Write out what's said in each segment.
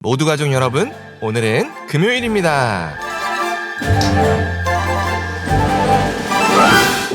모두 가족 여러분, 오늘은 금요일입니다.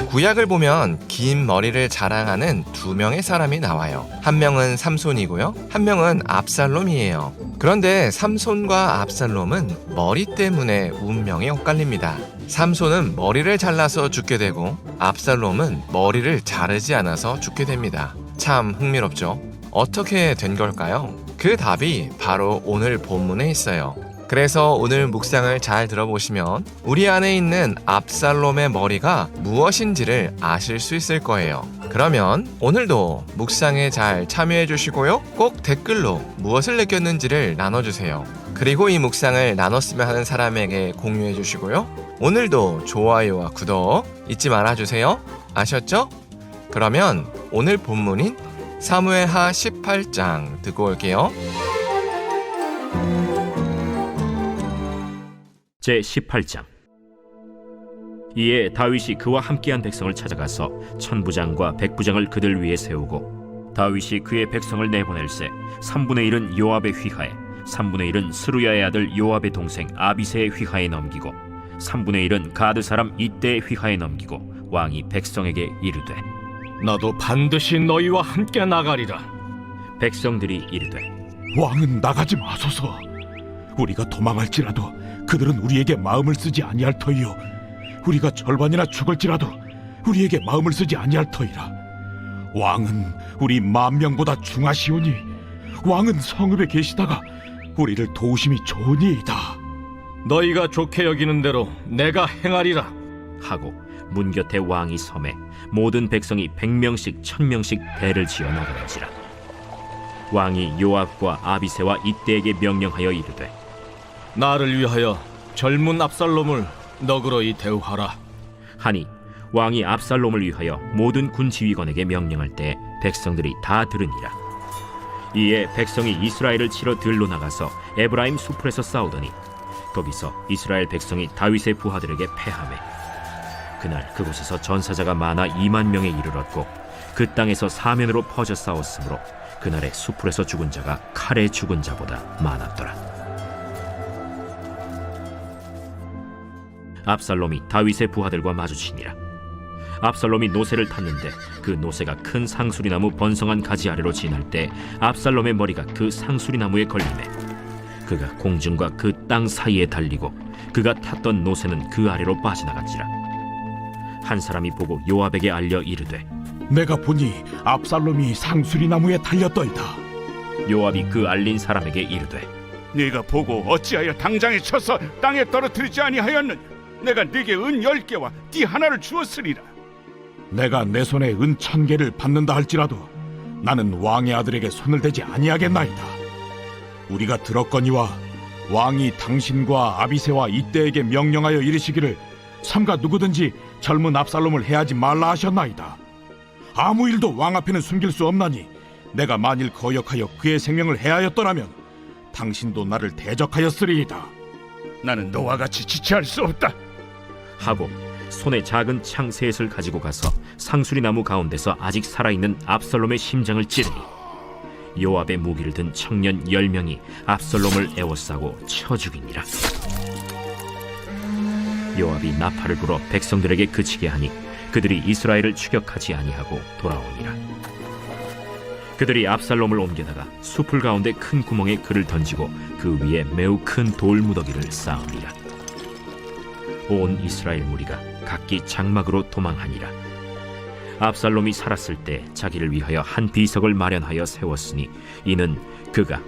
구약을 보면 긴 머리를 자랑하는 두 명의 사람이 나와요. 한 명은 삼손이고요, 한 명은 압살롬이에요. 그런데 삼손과 압살롬은 머리 때문에 운명이 엇갈립니다. 삼손은 머리를 잘라서 죽게 되고 압살롬은 머리를 자르지 않아서 죽게 됩니다. 참 흥미롭죠? 어떻게 된 걸까요? 그 답이 바로 오늘 본문에 있어요. 그래서 오늘 묵상을 잘 들어보시면 우리 안에 있는 압살롬의 머리가 무엇인지를 아실 수 있을 거예요. 그러면 오늘도 묵상에 잘 참여해 주시고요. 꼭 댓글로 무엇을 느꼈는지를 나눠주세요. 그리고 이 묵상을 나눴으면 하는 사람에게 공유해 주시고요. 오늘도 좋아요와 구독 잊지 말아주세요. 아셨죠? 그러면 오늘 본문인 사무엘하 18장 듣고 올게요. 제18장. 이에 다윗이 그와 함께한 백성을 찾아가서 천부장과 백부장을 그들 위에 세우고, 다윗이 그의 백성을 내보낼세 3분의 1은 요압의 휘하에, 3분의 1은 스루야의 아들 요압의 동생 아비새의 휘하에 넘기고, 3분의 1은 가드 사람 이때의 휘하에 넘기고, 왕이 백성에게 이르되, 나도 반드시 너희와 함께 나가리라. 백성들이 이르되, 왕은 나가지 마소서. 우리가 도망할지라도 그들은 우리에게 마음을 쓰지 아니할 터이요, 우리가 절반이나 죽을지라도 우리에게 마음을 쓰지 아니할 터이라. 왕은 우리 10,000명보다 중하시오니 왕은 성읍에 계시다가 우리를 도우심이 좋으니이다. 너희가 좋게 여기는 대로 내가 행하리라 하고 문 곁에 왕이 섬에 모든 백성이 100명씩 1000명씩 배를 지어 나가는지라. 왕이 요압과 아비새와 이때에게 명령하여 이르되, 나를 위하여 젊은 압살롬을 너그러이 대우하라 하니, 왕이 압살롬을 위하여 모든 군 지휘관에게 명령할 때 백성들이 다 들으니라. 이에 백성이 이스라엘을 치러 들로 나가서 에브라임 수풀에서 싸우더니 거기서 이스라엘 백성이 다윗의 부하들에게 패하매, 그날 그곳에서 전사자가 많아 20,000명에 이르렀고 그 땅에서 사면으로 퍼져 싸웠으므로 그날의 수풀에서 죽은 자가 칼에 죽은 자보다 많았더라. 압살롬이 다윗의 부하들과 마주치니라. 압살롬이 노새를 탔는데 그 노새가 큰 상수리나무 번성한 가지 아래로 지날 때 압살롬의 머리가 그 상수리나무에 걸리매 그가 공중과 그 땅 사이에 달리고 그가 탔던 노새는 그 아래로 빠져나갔지라. 한 사람이 보고 요압에게 알려 이르되, 내가 보니 압살롬이 상수리나무에 달렸더이다. 요압이 그 알린 사람에게 이르되, 네가 보고 어찌하여 당장에 쳐서 땅에 떨어뜨리지 아니하였느냐? 내가 네게 은 10개와 띠 하나를 주었으리라. 내가 내 손에 은 1,000개를 받는다 할지라도 나는 왕의 아들에게 손을 대지 아니하겠나이다. 우리가 들었거니와 왕이 당신과 아비새와 이때에게 명령하여 이르시기를 삼가 누구든지 젊은 압살롬을 해하지 말라 하셨나이다. 아무 일도 왕 앞에는 숨길 수 없나니 내가 만일 거역하여 그의 생명을 해하였더라면 당신도 나를 대적하였으리이다. 나는 너와 같이 지체할 수 없다. 하고 손에 작은 창 셋을 가지고 가서 상수리나무 가운데서 아직 살아있는 압살롬의 심장을 찌르니 요압의 무기를 든 청년 10명이 압살롬을 에워싸고 쳐 죽이니라. 요압이 나팔을 불어 백성들에게 그치게 하니 그들이 이스라엘을 추격하지 아니하고 돌아오니라. 그들이 압살롬을 옮겨다가 수풀 가운데 큰 구멍에 그를 던지고 그 위에 매우 큰 돌무더기를 쌓으니라. 온 이스라엘 무리가 각기 장막으로 도망하니라. 압살롬이 살았을 때 자기를 위하여 한 비석을 마련하여 세웠으니 이는 그가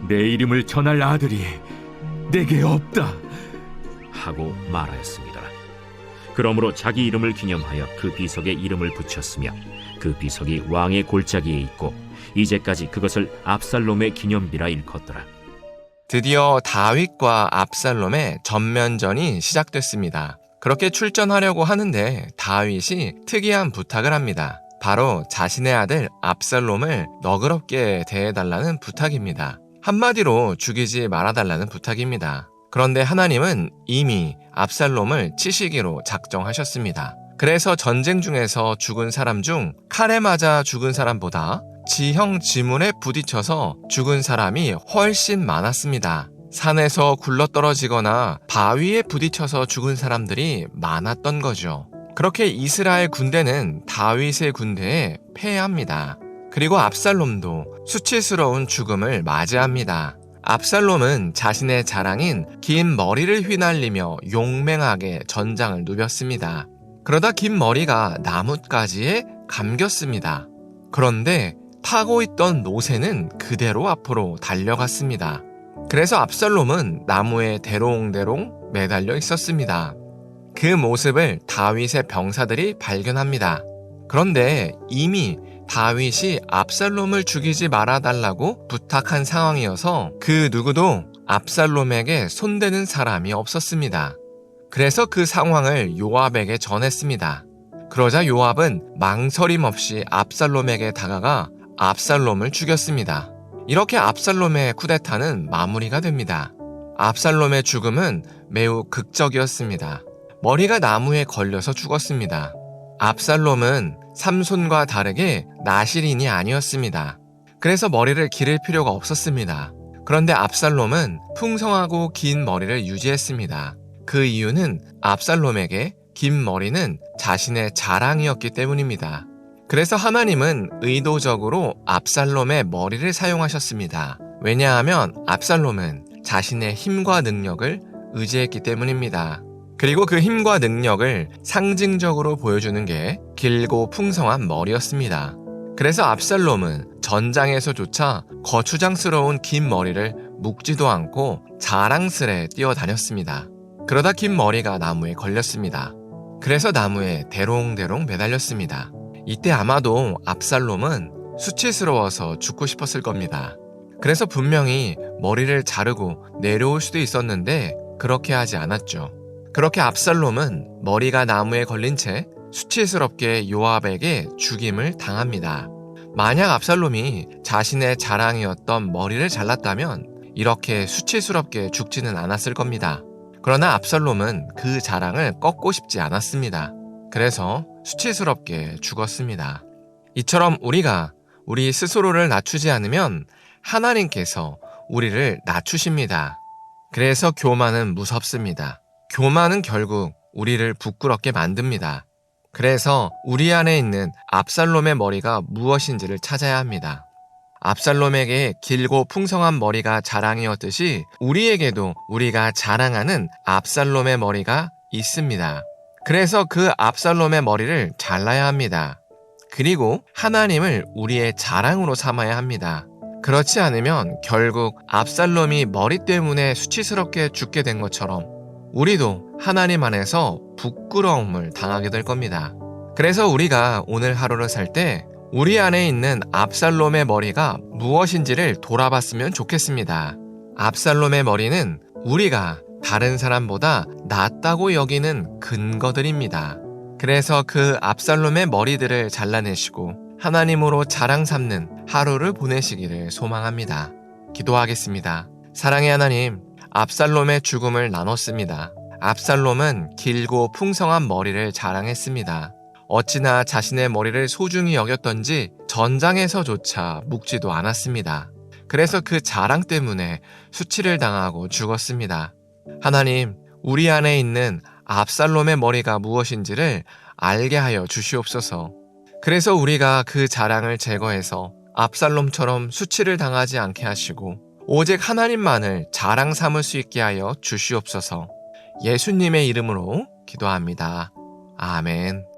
내 이름을 전할 아들이 내게 없다 하고 말하였습니다. 그러므로 자기 이름을 기념하여 그 비석에 이름을 붙였으며 그 비석이 왕의 골짜기에 있고 이제까지 그것을 압살롬의 기념비라 일컫더라. 드디어 다윗과 압살롬의 전면전이 시작됐습니다. 그렇게 출전하려고 하는데 다윗이 특이한 부탁을 합니다. 바로 자신의 아들 압살롬을 너그럽게 대해달라는 부탁입니다. 한마디로 죽이지 말아달라는 부탁입니다. 그런데 하나님은 이미 압살롬을 치시기로 작정하셨습니다. 그래서 전쟁 중에서 죽은 사람 중 칼에 맞아 죽은 사람보다 지형 지문에 부딪혀서 죽은 사람이 훨씬 많았습니다. 산에서 굴러떨어지거나 바위에 부딪혀서 죽은 사람들이 많았던 거죠. 그렇게 이스라엘 군대는 다윗의 군대에 패합니다. 그리고 압살롬도 수치스러운 죽음을 맞이합니다. 압살롬은 자신의 자랑인 긴 머리를 휘날리며 용맹하게 전장을 누볐습니다. 그러다 긴 머리가 나뭇가지에 감겼습니다. 그런데 타고 있던 노새는 그대로 앞으로 달려갔습니다. 그래서 압살롬은 나무에 대롱대롱 매달려 있었습니다. 그 모습을 다윗의 병사들이 발견합니다. 그런데 이미 다윗이 압살롬을 죽이지 말아달라고 부탁한 상황이어서 그 누구도 압살롬에게 손대는 사람이 없었습니다. 그래서 그 상황을 요압에게 전했습니다. 그러자 요압은 망설임 없이 압살롬에게 다가가 압살롬을 죽였습니다. 이렇게 압살롬의 쿠데타는 마무리가 됩니다. 압살롬의 죽음은 매우 극적이었습니다. 머리가 나무에 걸려서 죽었습니다. 압살롬은 삼손과 다르게 나실인이 아니었습니다. 그래서 머리를 기를 필요가 없었습니다. 그런데 압살롬은 풍성하고 긴 머리를 유지했습니다. 그 이유는 압살롬에게 긴 머리는 자신의 자랑이었기 때문입니다. 그래서 하나님은 의도적으로 압살롬의 머리를 사용하셨습니다. 왜냐하면 압살롬은 자신의 힘과 능력을 의지했기 때문입니다. 그리고 그 힘과 능력을 상징적으로 보여주는 게 길고 풍성한 머리였습니다. 그래서 압살롬은 전장에서조차 거추장스러운 긴 머리를 묶지도 않고 자랑스레 뛰어다녔습니다. 그러다 긴 머리가 나무에 걸렸습니다. 그래서 나무에 대롱대롱 매달렸습니다. 이때 아마도 압살롬은 수치스러워서 죽고 싶었을 겁니다. 그래서 분명히 머리를 자르고 내려올 수도 있었는데 그렇게 하지 않았죠. 그렇게 압살롬은 머리가 나무에 걸린 채 수치스럽게 요압에게 죽임을 당합니다. 만약 압살롬이 자신의 자랑이었던 머리를 잘랐다면 이렇게 수치스럽게 죽지는 않았을 겁니다. 그러나 압살롬은 그 자랑을 꺾고 싶지 않았습니다. 그래서 수치스럽게 죽었습니다. 이처럼 우리가 우리 스스로를 낮추지 않으면 하나님께서 우리를 낮추십니다. 그래서 교만은 무섭습니다. 교만은 결국 우리를 부끄럽게 만듭니다. 그래서 우리 안에 있는 압살롬의 머리가 무엇인지를 찾아야 합니다. 압살롬에게 길고 풍성한 머리가 자랑이었듯이 우리에게도 우리가 자랑하는 압살롬의 머리가 있습니다. 그래서 그 압살롬의 머리를 잘라야 합니다. 그리고 하나님을 우리의 자랑으로 삼아야 합니다. 그렇지 않으면 결국 압살롬이 머리 때문에 수치스럽게 죽게 된 것처럼 우리도 하나님 안에서 부끄러움을 당하게 될 겁니다. 그래서 우리가 오늘 하루를 살 때 우리 안에 있는 압살롬의 머리가 무엇인지를 돌아봤으면 좋겠습니다. 압살롬의 머리는 우리가 다른 사람보다 낫다고 여기는 근거들입니다. 그래서 그 압살롬의 머리들을 잘라내시고 하나님으로 자랑 삼는 하루를 보내시기를 소망합니다. 기도하겠습니다. 사랑의 하나님, 압살롬의 죽음을 나눴습니다. 압살롬은 길고 풍성한 머리를 자랑했습니다. 어찌나 자신의 머리를 소중히 여겼던지 전장에서조차 묵지도 않았습니다. 그래서 그 자랑 때문에 수치를 당하고 죽었습니다. 하나님, 우리 안에 있는 압살롬의 머리가 무엇인지를 알게 하여 주시옵소서. 그래서 우리가 그 자랑을 제거해서 압살롬처럼 수치를 당하지 않게 하시고 오직 하나님만을 자랑 삼을 수 있게 하여 주시옵소서. 예수님의 이름으로 기도합니다. 아멘.